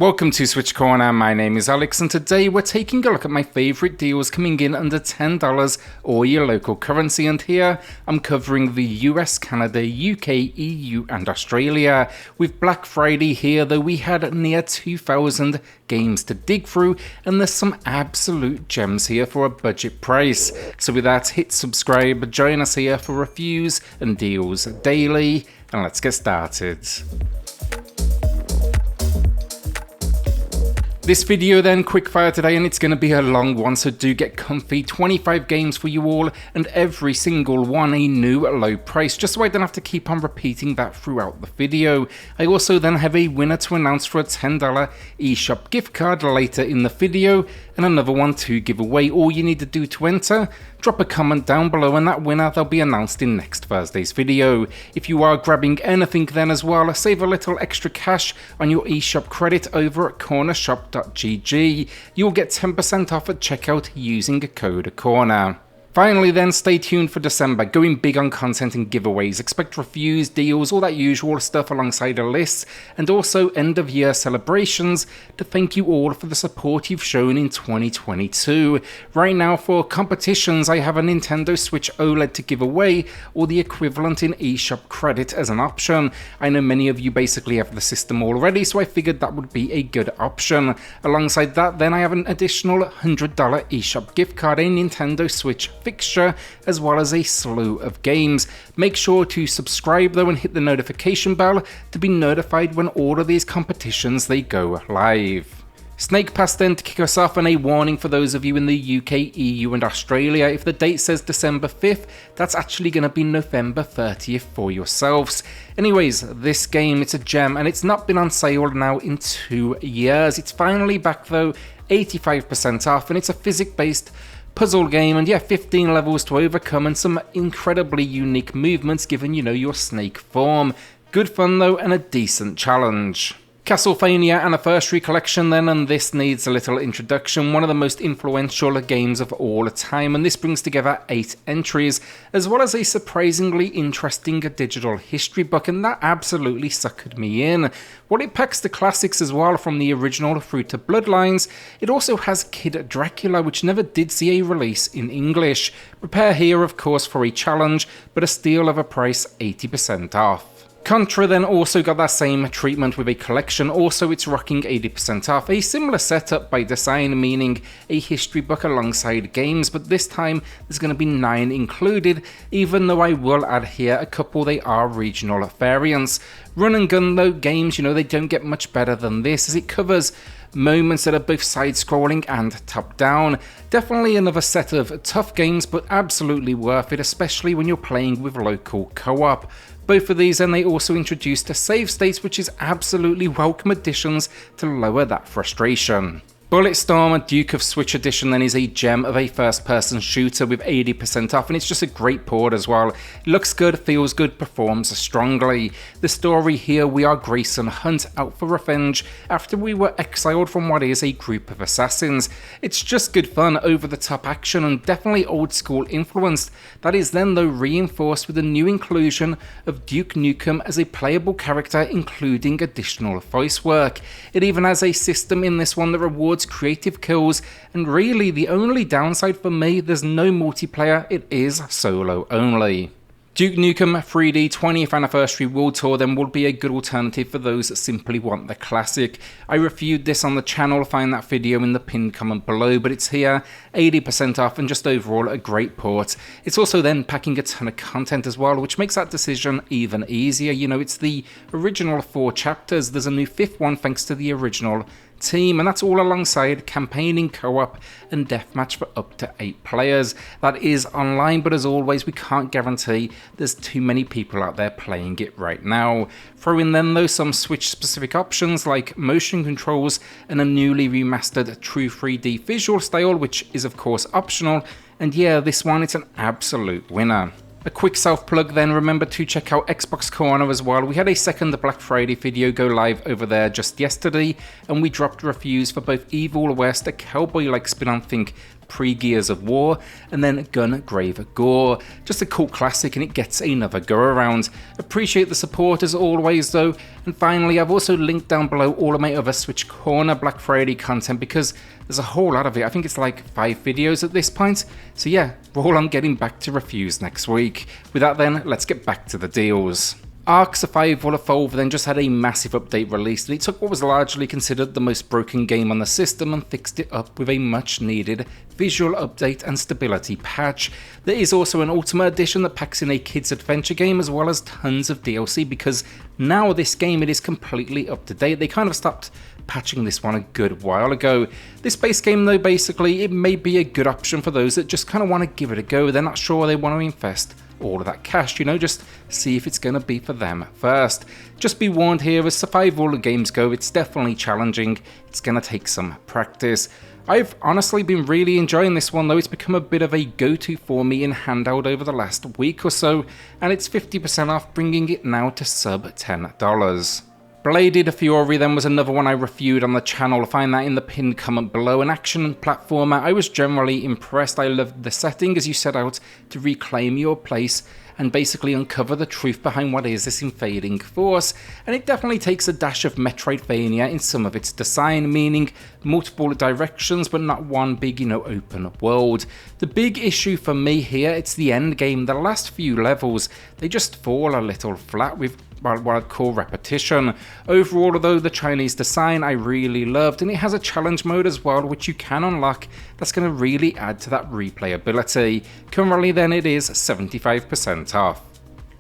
Welcome to SwitchCorner, my name is Alex and today we're taking a look at my favourite deals coming in under $10 or your local currency, and here I'm covering the US, Canada, UK, EU and Australia. With Black Friday here though, we had near 2,000 games to dig through and there's some absolute gems here for a budget price. So with that, hit subscribe, join us here for reviews and deals daily, and let's get started. This video then quickfire today, and it's going to be a long one, so do get comfy. 25 games for you all, and every single one a new low price, just so I don't have to keep on repeating that throughout the video. I also then have a winner to announce for a $10 eShop gift card later in the video, and another one to give away. All you need to do to enter, drop a comment down below, and that winner they'll be announced in next Thursday's video. If you are grabbing anything then as well, save a little extra cash on your eShop credit over at cornershop.gg. You'll get 10% off at checkout using code CORNER. Finally then, stay tuned for December, going big on content and giveaways. Expect reviews, deals, all that usual stuff alongside a list, and also end of year celebrations to thank you all for the support you've shown in 2022. Right now for competitions, I have a Nintendo Switch OLED to give away, or the equivalent in eShop credit as an option. I know many of you basically have the system already, so I figured that would be a good option. Alongside that then, I have an additional $100 eShop gift card, a Nintendo Switch fixture, as well as a slew of games. Make sure to subscribe though and hit the notification bell to be notified when all of these competitions they go live. Snake Pass then to kick us off, and a warning for those of you in the UK, EU and Australia. If the date says December 5th, that's actually going to be November 30th for yourselves. Anyways, this game, it's a gem and it's not been on sale now in 2 years. It's finally back though, 85% off, and it's a physics-based puzzle game, and yeah, 15 levels to overcome and some incredibly unique movements given, your snake form. Good fun though, and a decent challenge. Castlevania Anniversary Collection then, and this needs a little introduction. One of the most influential games of all time, and this brings together 8 entries, as well as a surprisingly interesting digital history book, and that absolutely suckered me in. While it packs the classics as well, from the original through to Bloodlines, it also has Kid Dracula, which never did see a release in English. Prepare here of course for a challenge, but a steal of a price, 80% off. Contra then also got that same treatment with a collection, also it's rocking 80% off. A similar setup by design, meaning a history book alongside games, but this time there's going to be 9 included, even though I will add here a couple they are regional variants. Run and gun though games, they don't get much better than this, as it covers moments that are both side-scrolling and top-down. Definitely another set of tough games, but absolutely worth it, especially when you're playing with local co-op. Both of these, and they also introduced a save states, which is absolutely welcome additions to lower that frustration. Bulletstorm Duke of Switch Edition then is a gem of a first-person shooter with 80% off, and it's just a great port as well. It looks good, feels good, performs strongly. The story here, we are Grayson Hunt out for revenge after we were exiled from what is a group of assassins. It's just good fun, over-the-top action, and definitely old-school influenced. That is then though reinforced with the new inclusion of Duke Nukem as a playable character, including additional voice work. It even has a system in this one that rewards creative kills, and really the only downside for me, there's no multiplayer, it is solo only. Duke Nukem 3D 20th Anniversary World Tour then will be a good alternative for those that simply want the classic. I reviewed this on the channel, find that video in the pinned comment below, but it's here, 80% off, and just overall a great port. It's also then packing a ton of content as well, which makes that decision even easier. It's the original 4 chapters, there's a new 5th one thanks to the original team, and that's all alongside campaigning, co-op and deathmatch for up to 8 players. That is online, but as always we can't guarantee there's too many people out there playing it right now. Throw in then though some Switch specific options like motion controls and a newly remastered true 3D visual style, which is of course optional, and yeah, this one, it's an absolute winner. A quick self-plug then, remember to check out XboxCorner as well. We had a second Black Friday video go live over there just yesterday, and we dropped reviews for both Evil West, a cowboy-like spin-on think pre-Gears of War, and then Gungrave Gore. Just a cool classic, and it gets another go around. Appreciate the support as always though, and finally I've also linked down below all of my other SwitchCorner Black Friday content because there's a whole lot of it. I think it's like 5 videos at this point, so yeah, roll on getting back to reviews next week. With that then, let's get back to the deals. Ark Survival Evolved then just had a massive update released, and it took what was largely considered the most broken game on the system and fixed it up with a much needed visual update and stability patch. There is also an Ultimate Edition that packs in a kids adventure game as well as tons of DLC, because now this game, it is completely up to date. They kind of stopped patching this one a good while ago. This base game though, basically it may be a good option for those that just kind of want to give it a go. They're not sure they want to invest all of that cash, you know, just see if it's going to be for them first. Just be warned here, as survival games go, it's definitely challenging. It's going to take some practice. I've honestly been really enjoying this one though. It's become a bit of a go-to for me in handheld over the last week or so, and it's 50% off, bringing it now to sub $10. Bladed Fury then was another one I reviewed on the channel. Find that in the pinned comment below. An action platformer. I was generally impressed. I loved the setting as you set out to reclaim your place and basically uncover the truth behind what is this invading force. And it definitely takes a dash of Metroidvania in some of its design, meaning multiple directions but not one big, you know, open world. The big issue for me here, it's the end game. The last few levels, they just fall a little flat with what I'd call repetition. Overall though, the Chinese design I really loved, and it has a challenge mode as well which you can unlock that's going to really add to that replayability. Currently then it is 75% off.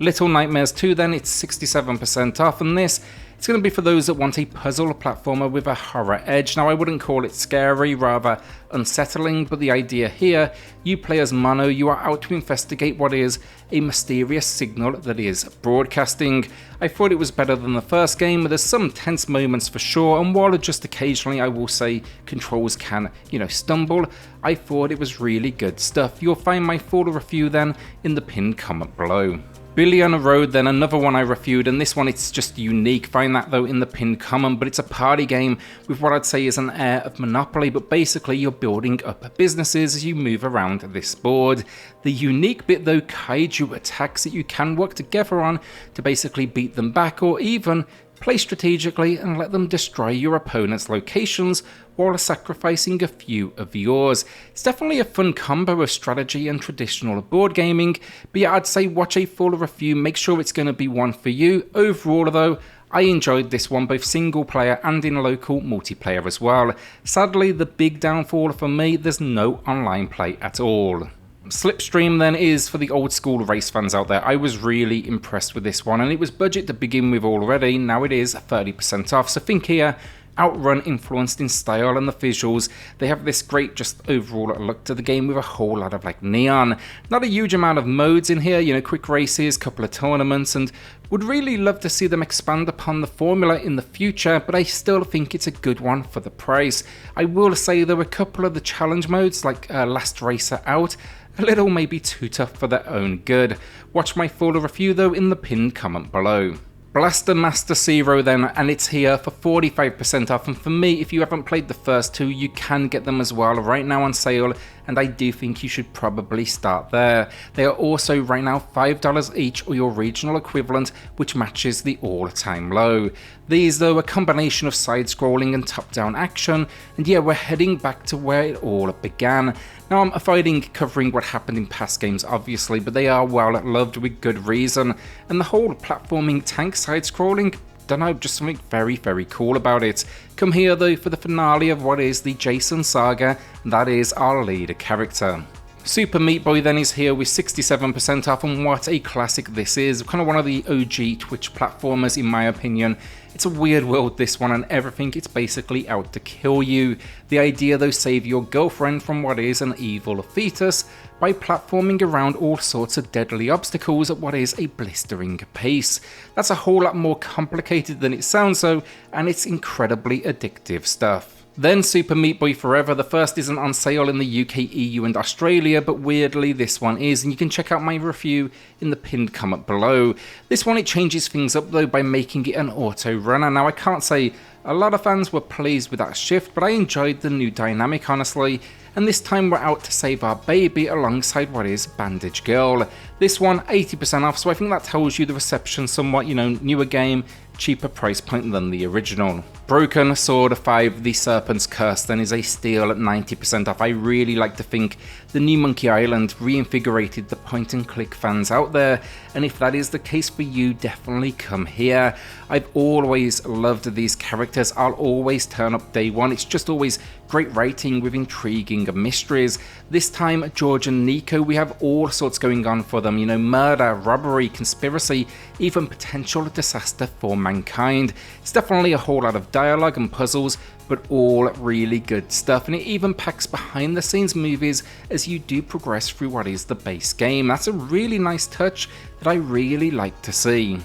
Little Nightmares 2 then, it's 67% off, and this, it's going to be for those that want a puzzle platformer with a horror edge. Now I wouldn't call it scary, rather unsettling, but the idea here, you play as Mono, you are out to investigate what is a mysterious signal that is broadcasting. I thought it was better than the first game, but there's some tense moments for sure, and while just occasionally I will say controls can, you know, stumble, I thought it was really good stuff. You'll find my full review then in the pinned comment below. Billy on a Road then, another one I reviewed, and this one it's just unique. Find that though in the pinned comment, but it's a party game with what I'd say is an air of Monopoly, but basically you're building up businesses as you move around this board. The unique bit though, kaiju attacks that you can work together on to basically beat them back, or even play strategically and let them destroy your opponent's locations while sacrificing a few of yours. It's definitely a fun combo of strategy and traditional board gaming, but yeah, I'd say watch a full review, make sure it's going to be one for you. Overall though, I enjoyed this one, both single player and in local multiplayer as well. Sadly, the big downfall for me, there's no online play at all. Slipstream then is for the old school race fans out there. I was really impressed with this one, and it was budget to begin with already. Now it is 30% off, so think here, Outrun influenced in style and the visuals. They have this great just overall look to the game with a whole lot of like neon. Not a huge amount of modes in here, you know, quick races, couple of tournaments, and would really love to see them expand upon the formula in the future, but I still think it's a good one for the price. I will say there were a couple of the challenge modes like Last Racer Out, a little maybe too tough for their own good. Watch my full review though in the pinned comment below. Blaster Master Zero then, and it's here for 45% off, and for me, if you haven't played the first two, you can get them as well right now on sale, and I do think you should probably start there. They are also right now $5 each, or your regional equivalent, which matches the all-time low. These though, a combination of side-scrolling and top-down action, and yeah, we're heading back to where it all began. Now I'm avoiding covering what happened in past games obviously, but they are well loved with good reason, and the whole platforming tank side-scrolling, don't know, just something very, very cool about it. Come here though for the finale of what is the Jason saga, and that is our lead character. Super Meat Boy then is here with 67% off, and what a classic this is. Kind of one of the OG Twitch platformers in my opinion. It's a weird world this one, and everything it's basically out to kill you. The idea though, save your girlfriend from what is an evil fetus by platforming around all sorts of deadly obstacles at what is a blistering pace. That's a whole lot more complicated than it sounds though, and it's incredibly addictive stuff. Then Super Meat Boy Forever. The first isn't on sale in the UK, EU and Australia, but weirdly this one is, and you can check out my review in the pinned comment below. This one, it changes things up though by making it an auto runner. Now I can't say A lot of fans were pleased with that shift, but I enjoyed the new dynamic honestly, and this time we're out to save our baby alongside what is Bandage Girl. This one 80% off, so I think that tells you the reception somewhat, newer game, cheaper price point than the original. Broken Sword 5 The Serpent's Curse then is a steal at 90% off. I really like to think the new Monkey Island reinvigorated the point and click fans out there, and if that is the case for you, definitely come here. I've always loved these characters, I'll always turn up day one, it's just always great writing with intriguing mysteries. This time, George and Nico, we have all sorts going on for them, murder, robbery, conspiracy, even potential disaster for mankind. It's definitely a whole lot of dialogue and puzzles, but all really good stuff, and it even packs behind the scenes movies as you do progress through what is the base game. That's a really nice touch that I really like to see.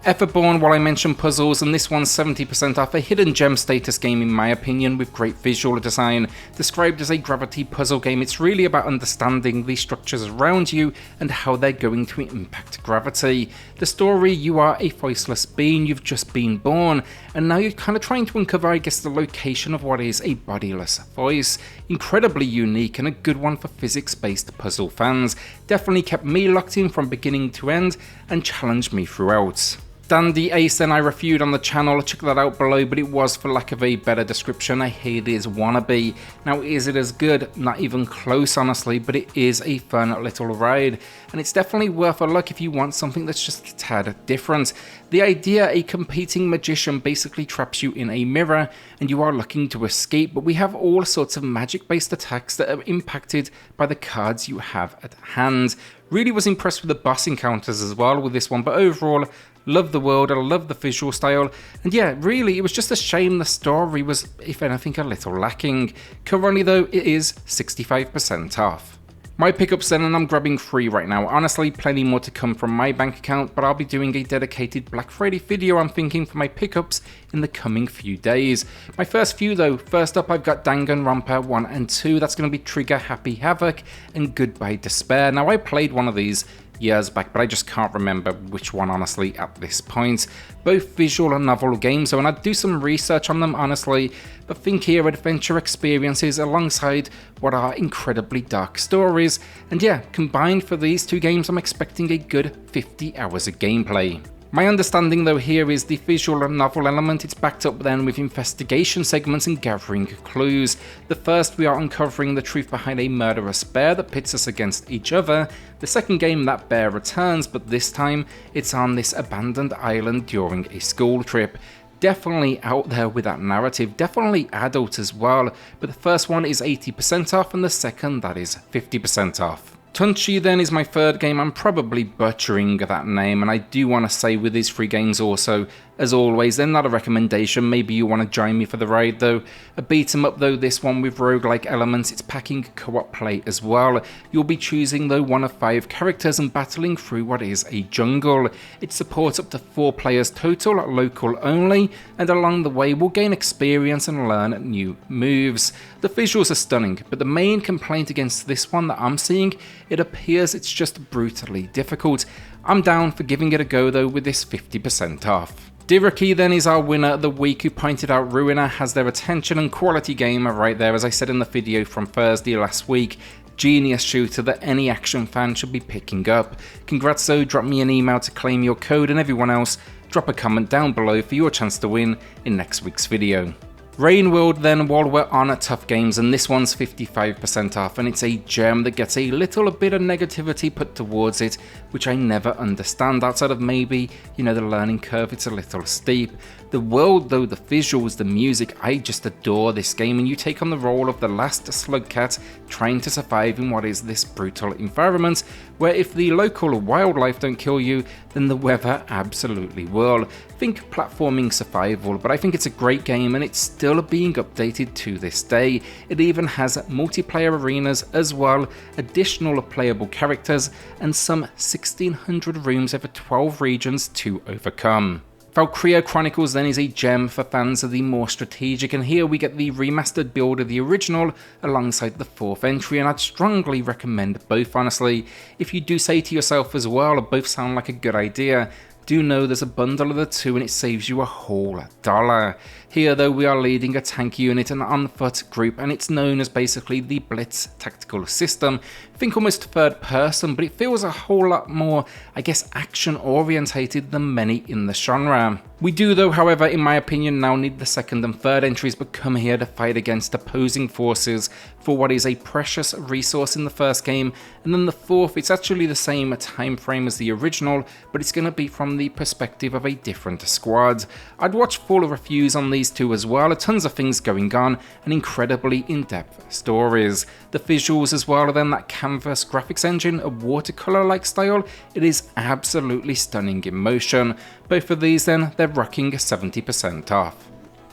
Etherborn, while I mentioned puzzles, and this one's 70% off, a hidden gem status game in my opinion with great visual design. Described as a gravity puzzle game, it's really about understanding the structures around you and how they're going to impact gravity. The story, you are a voiceless being, you've just been born, and now you're kind of trying to uncover, I guess, the location of what is a bodiless voice. Incredibly unique and a good one for physics-based puzzle fans. Definitely kept me locked in from beginning to end and challenged me throughout. Dandy Ace then I reviewed on the channel, check that out below, but it was, for lack of a better description, a Hades wannabe. Now is it as good? Not even close honestly, but it is a fun little ride, and it's definitely worth a look if you want something that's just a tad different. The idea, a competing magician basically traps you in a mirror and you are looking to escape, but we have all sorts of magic based attacks that are impacted by the cards you have at hand. Really was impressed with the boss encounters as well with this one, but overall, love the world, I love the visual style, and yeah, really, it was just a shame the story was, if anything, a little lacking. Currently though, it is 65% off. My pickups then, and I'm grabbing 3 right now. Honestly, plenty more to come from my bank account, but I'll be doing a dedicated Black Friday video, I'm thinking, for my pickups in the coming few days. My first few though, first up I've got Danganronpa 1 and 2, that's going to be Trigger Happy Havoc and Goodbye Despair. Now I played one of these years back, but I just can't remember which one honestly at this point. Both visual and novel games, so, and I'd do some research on them honestly, but think here adventure experiences alongside what are incredibly dark stories, and yeah, combined for these two games I'm expecting a good 50 hours of gameplay. My understanding though here is the visual and novel element, it's backed up then with investigation segments and gathering clues. The first, we are uncovering the truth behind a murderous bear that pits us against each other. The second game, that bear returns, but this time it's on this abandoned island during a school trip. Definitely out there with that narrative, definitely adult as well, but the first one is 80% off and the second, that is 50% off. Tunche then is my third game. I'm probably butchering that name, and I do want to say with these 3 games also, as always, they're not a recommendation, maybe you want to join me for the ride though. A beat 'em up though, this one with roguelike elements, it's packing co-op play as well. You'll be choosing though one of 5 characters and battling through what is a jungle. It supports up to 4 players total, local only, and along the way we'll gain experience and learn new moves. The visuals are stunning, but the main complaint against this one that I'm seeing, it appears it's just brutally difficult. I'm down for giving it a go though with this 50% off. Diraki then is our winner of the week, who pointed out Ruiner has their attention and quality game right there, as I said in the video from Thursday last week. Genius shooter that any action fan should be picking up. Congrats though, drop me an email to claim your code, and everyone else, drop a comment down below for your chance to win in next week's video. Rain World then, while we're on at Tough Games, and this one's 55% off, and it's a gem that gets a little bit of negativity put towards it, which I never understand. Outside of maybe, the learning curve, it's a little steep. The world though, the visuals, the music, I just adore this game, and you take on the role of the last slug cat trying to survive in what is this brutal environment, where if the local wildlife don't kill you, then the weather absolutely will. Think platforming survival, but I think it's a great game and it's still being updated to this day. It even has multiplayer arenas as well, additional playable characters, and some 1600 rooms over 12 regions to overcome. Valkyria Chronicles then is a gem for fans of the more strategic, and here we get the remastered build of the original alongside the 4th entry, and I'd strongly recommend both honestly. If you do say to yourself as well, both sound like a good idea, do know there's a bundle of the two and it saves you a whole $1. Here though we are leading a tank unit, an on-foot group, and it's known as basically the Blitz tactical system. Think almost third person, but it feels a whole lot more, I guess, action orientated than many in the genre. We do though, however, in my opinion, now need the second and third entries, but come here to fight against opposing forces for what is a precious resource in the first game, and then the fourth, it's actually the same time frame as the original, but it's going to be from the perspective of a different squad. I'd watch full reviews on these two as well, tons of things going on, and incredibly in-depth stories. The visuals as well, then that canvas graphics engine, a watercolor-like style, it is absolutely stunning in motion. Both of these then, they're rocking 70% off.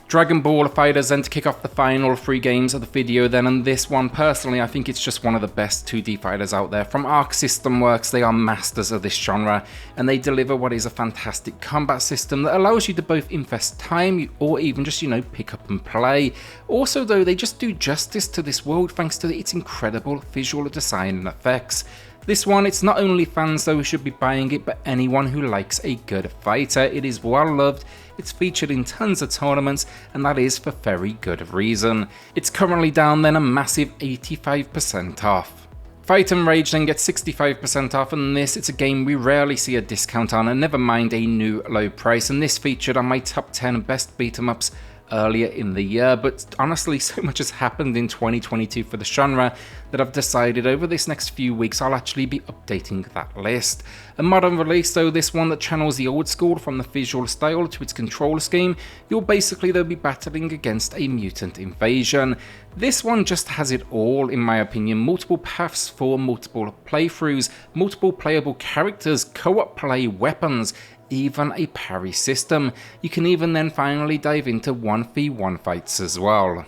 Dragon Ball Fighterz then to kick off the final 3 games of the video then, and this one personally I think it's just one of the best 2D fighters out there. From Arc System Works, they are masters of this genre and they deliver what is a fantastic combat system that allows you to both invest time or even just, you know, pick up and play. Also though, they just do justice to this world thanks to its incredible visual design and effects. This one, it's not only fans though who should be buying it, but anyone who likes a good fighter. It is well loved, it's featured in tons of tournaments, and that is for very good reason. It's currently down then a massive 85% off. Fight and Rage then gets 65% off, and this, it's a game we rarely see a discount on, and never mind a new low price, and this featured on my top 10 best beat 'em ups earlier in the year, but honestly so much has happened in 2022 for the genre that I've decided over this next few weeks I'll actually be updating that list. A modern release though, this one that channels the old school from the visual style to its control scheme, you'll basically though be battling against a mutant invasion. This one just has it all in my opinion, multiple paths for multiple playthroughs, multiple playable characters, co-op play, weapons, even a parry system. You can even then finally dive into 1v1 fights as well.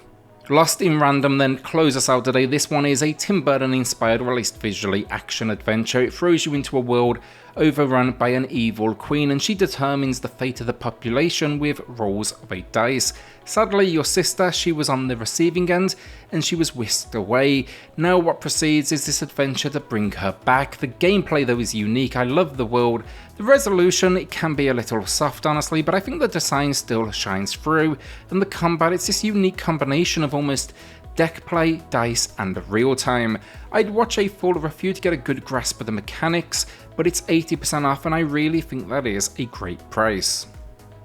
Lost in Random then close us out today. This one is a Tim Burton inspired, released visually, action adventure. It throws you into a world overrun by an evil queen and she determines the fate of the population with rolls of a dice. Sadly, your sister, she was on the receiving end and she was whisked away. Now what proceeds is this adventure to bring her back. The gameplay though is unique, I love the world. The resolution, it can be a little soft honestly, but I think the design still shines through, and the combat, it's this unique combination of almost deck play, dice, and real time. I'd watch a full review to get a good grasp of the mechanics, but it's 80% off and I really think that is a great price.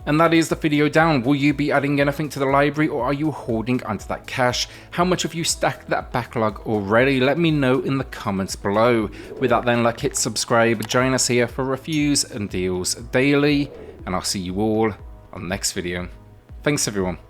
And that is the video down. Will you be adding anything to the library or are you holding onto that cash? How much have you stacked that backlog already? Let me know in the comments below. With that then, like, hit subscribe, join us here for reviews and deals daily, and I'll see you all on the next video. Thanks everyone.